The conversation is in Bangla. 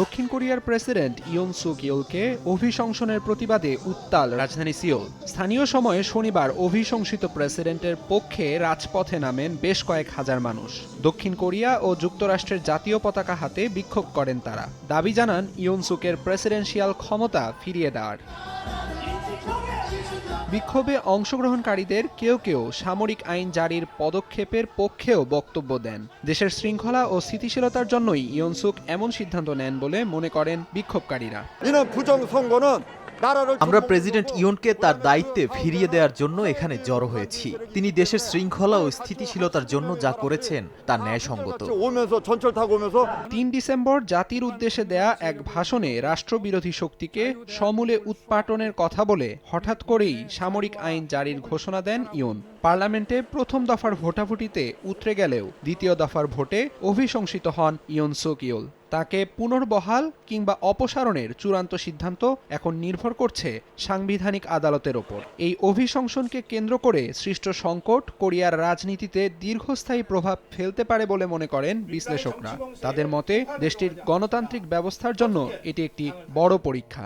দক্ষিণ কোরিয়ার প্রেসিডেন্ট ইয়ন সুক ইয়েলকে অভিশংসনের প্রতিবাদে উত্তাল রাজধানী সিওল। স্থানীয় সময়ে শনিবার অভিশংসিত প্রেসিডেন্টের পক্ষে রাজপথে নামেন বেশ কয়েক হাজার মানুষ। দক্ষিণ কোরিয়া ও যুক্তরাষ্ট্রের জাতীয় পতাকা হাতে বিক্ষোভ করেন তারা। দাবি জানান ইয়ন সুকের প্রেসিডেন্সিয়াল ক্ষমতা ফিরিয়ে দেওয়ার। বিক্ষোভে অংশগ্রহণকারীদের কেউ কেউ সামরিক আইন জারির পদক্ষেপের পক্ষেও বক্তব্য দেন। দেশের শৃঙ্খলা ও স্থিতিশীলতার জন্যই ইয়ন সুক এমন সিদ্ধান্ত নেন বলে মনে করেন বিক্ষোভকারীরা। আমরা প্রেসিডেন্ট ইয়নকে তার দায়িত্বে ফিরিয়ে দেওয়ার জন্য এখানে জড়ো হয়েছি। তিনি দেশের শৃঙ্খলা ও স্থিতিশীলতার জন্য যা করেছেন তা ন্যায়সঙ্গত। ৩ ডিসেম্বর জাতির উদ্দেশ্যে দেয়া এক ভাষণে রাষ্ট্রবিরোধী শক্তিকে সমূলে উৎপাটনের কথা বলে হঠাৎ করেই সামরিক আইন জারির ঘোষণা দেন ইয়ন। পার্লামেন্টে প্রথম দফার ভোটাভুটিতে উতরে গেলেও দ্বিতীয় দফার ভোটে অভিশংসিত হন ইয়ন সুক ইয়েল। তাকে পুনর্বহাল কিংবা অপসারণের চূড়ান্ত সিদ্ধান্ত এখন নির্ভর করছে সাংবিধানিক আদালতের ওপর। এই অভিশংসনকে কেন্দ্র করে সৃষ্ট সংকট কোরিয়ার রাজনীতিতে দীর্ঘস্থায়ী প্রভাব ফেলতে পারে বলে মনে করেন বিশ্লেষকরা। তাদের মতে দেশটির গণতান্ত্রিক ব্যবস্থার জন্য এটি একটি বড় পরীক্ষা।